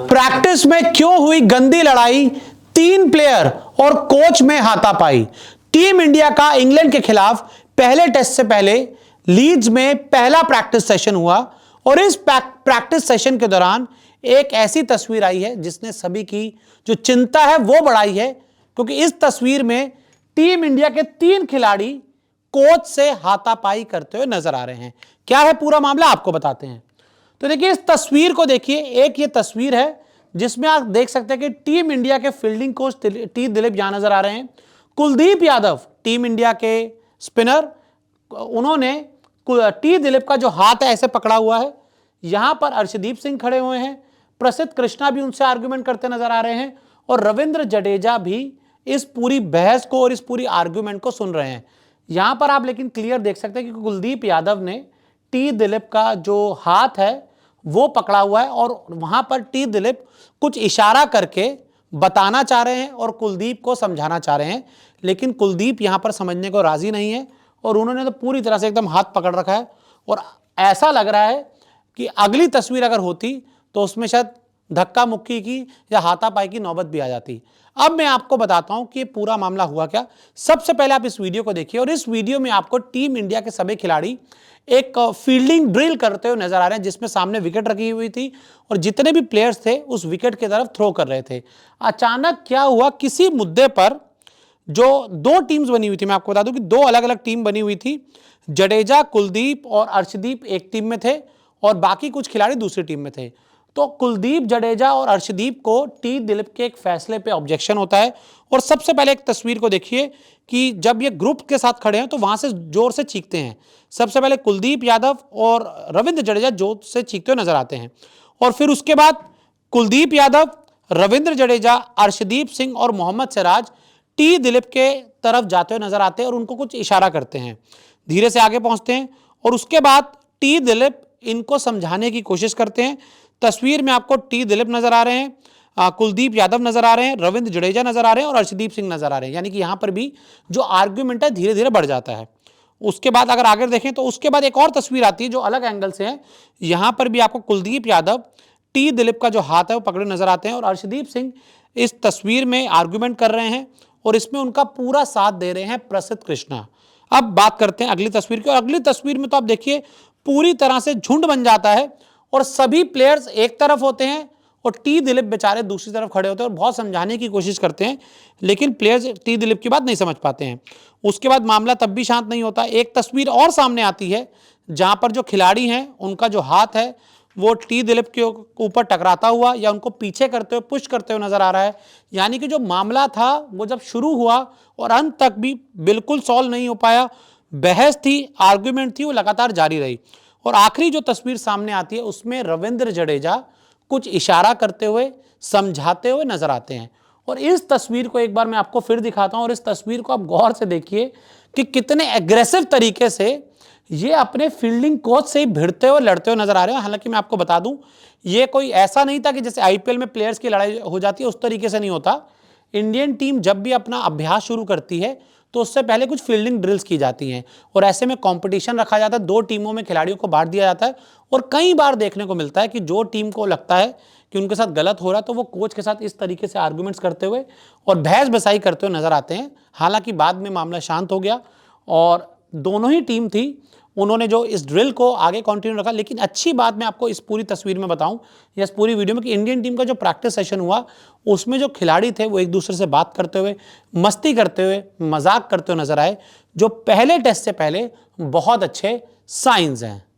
Practice में क्यों हुई गंदी लड़ाई, 3 प्लेयर और कोच में हाथापाई। टीम इंडिया का इंग्लैंड के खिलाफ पहले टेस्ट से पहले लीड्स में पहला प्रैक्टिस सेशन हुआ और इस प्रैक्टिस सेशन के दौरान एक ऐसी तस्वीर आई है जिसने सभी की जो चिंता है वो बढ़ाई है, क्योंकि इस तस्वीर में टीम इंडिया के 3 खिलाड़ी कोच से हाथापाई करते हुए नजर आ रहे हैं। क्या है पूरा मामला आपको बताते हैं। तो देखिए इस तस्वीर को देखिए, एक ये तस्वीर है जिसमें आप देख सकते हैं कि टीम इंडिया के फील्डिंग कोच टी दिलीप यहां नजर आ रहे हैं। कुलदीप यादव टीम इंडिया के स्पिनर, उन्होंने टी दिलीप का जो हाथ है ऐसे पकड़ा हुआ है। यहां पर अर्शदीप सिंह खड़े हुए हैं, प्रसिद्ध कृष्णा भी उनसे आर्ग्यूमेंट करते नजर आ रहे हैं और रविंद्र जडेजा भी इस पूरी बहस को और इस पूरी आर्ग्यूमेंट को सुन रहे हैं। यहां पर आप लेकिन क्लियर देख सकते हैं कि कुलदीप यादव ने टी दिलीप का जो हाथ है वो पकड़ा हुआ है और वहां पर टी दिलीप कुछ इशारा करके बताना चाह रहे हैं और कुलदीप को समझाना चाह रहे हैं, लेकिन कुलदीप यहां पर समझने को राजी नहीं है और उन्होंने तो पूरी तरह से एकदम हाथ पकड़ रखा है। और ऐसा लग रहा है कि अगली तस्वीर अगर होती तो उसमें शायद धक्का मुक्की की या हाथापाई की नौबत भी आ जाती। अब मैं आपको बताता हूं कि ये पूरा मामला हुआ क्या। सबसे पहले आप इस वीडियो को देखिए और इस वीडियो में आपको टीम इंडिया के सभी खिलाड़ी एक फील्डिंग ड्रिल करते हुए नजर आ रहे हैं, जिसमें सामने विकेट रखी हुई थी और जितने भी प्लेयर्स थे उस विकेट की तरफ थ्रो कर रहे थे। अचानक क्या हुआ, किसी मुद्दे पर जो 2 टीम्स बनी हुई थी, मैं आपको बता दूं कि 2 अलग अलग टीम बनी हुई थी। जडेजा, कुलदीप और अर्शदीप एक टीम में थे और बाकी कुछ खिलाड़ी दूसरी टीम में थे। तो कुलदीप, जडेजा और अर्शदीप को टी दिलीप के एक फैसले पे ऑब्जेक्शन होता है। और सबसे पहले एक तस्वीर को देखिए कि जब ये ग्रुप के साथ खड़े हैं तो वहां से जोर से चीखते हैं। सबसे पहले कुलदीप यादव और रविंद्र जडेजा जोर से चीखते हुए नजर आते हैं और फिर उसके बाद कुलदीप यादव, रविंद्र जडेजा, अर्शदीप सिंह और मोहम्मद सिराज टी दिलीप के तरफ जाते हुए नजर आते हैं और उनको कुछ इशारा करते हैं। धीरे से आगे पहुंचते हैं और उसके बाद टी दिलीप इनको समझाने की कोशिश करते हैं। तस्वीर में आपको टी दिलीप नजर आ रहे हैं, कुलदीप यादव नजर आ रहे हैं, रविंद्र जडेजा नजर आ रहे हैं और अर्शदीप सिंह नजर आ रहे हैं। यानी कि यहां पर भी जो आर्ग्यूमेंट है धीरे धीरे बढ़ जाता है। उसके बाद अगर आगे देखें तो उसके बाद एक और तस्वीर आती है जो अलग एंगल से है। यहां पर भी आपको कुलदीप यादव टी दिलीप का जो हाथ है वो पकड़े नजर आते हैं और अर्शदीप सिंह इस तस्वीर में आर्ग्यूमेंट कर रहे हैं और इसमें उनका पूरा साथ दे रहे हैं प्रसिद्ध कृष्णा। अब बात करते हैं अगली तस्वीर की और अगली तस्वीर में तो आप देखिए पूरी तरह से झुंड बन जाता है और सभी प्लेयर्स एक तरफ होते हैं और टी दिलीप बेचारे दूसरी तरफ खड़े होते हैं और बहुत समझाने की कोशिश करते हैं, लेकिन प्लेयर्स टी दिलीप की बात नहीं समझ पाते हैं। उसके बाद मामला तब भी शांत नहीं होता। एक तस्वीर और सामने आती है जहां पर जो खिलाड़ी हैं उनका जो हाथ है वो टी दिलीप के ऊपर टकराता हुआ या उनको पीछे करते हुए पुश करते हुए नजर आ रहा है। यानी कि जो मामला था वो जब शुरू हुआ और अंत तक भी बिल्कुल सॉल्व नहीं हो पाया, बहस थी, आर्ग्यूमेंट थी, वो लगातार जारी रही। और आखिरी जो तस्वीर सामने आती है उसमें रविंद्र जडेजा कुछ इशारा करते हुए, समझाते हुए नजर आते हैं। और इस तस्वीर को एक बार मैं आपको फिर दिखाता हूं और इस तस्वीर को आप गौर से देखिए कि कितने एग्रेसिव तरीके से ये अपने फील्डिंग कोच से ही भिड़ते हुए लड़ते हुए नजर आ रहे हैं। हालांकि मैं आपको बता दूं ये कोई ऐसा नहीं था कि जैसे आईपीएल में प्लेयर्स की लड़ाई हो जाती है उस तरीके से नहीं होता। इंडियन टीम जब भी अपना अभ्यास शुरू करती है तो उससे पहले कुछ फील्डिंग ड्रिल्स की जाती हैं और ऐसे में कंपटीशन रखा जाता है। 2 टीमों में खिलाड़ियों को बांट दिया जाता है और कई बार देखने को मिलता है कि जो टीम को लगता है कि उनके साथ गलत हो रहा है तो वो कोच के साथ इस तरीके से आर्गूमेंट्स करते हुए और बहस बसाई करते हुए नजर आते हैं। हालांकि बाद में मामला शांत हो गया और दोनों ही टीम थी, उन्होंने जो इस ड्रिल को आगे कंटिन्यू रखा। लेकिन अच्छी बात मैं आपको इस पूरी तस्वीर में बताऊं या इस पूरी वीडियो में कि इंडियन टीम का जो प्रैक्टिस सेशन हुआ उसमें जो खिलाड़ी थे वो एक दूसरे से बात करते हुए, मस्ती करते हुए, मजाक करते हुए नजर आए, जो पहले टेस्ट से पहले बहुत अच्छे साइंस हैं।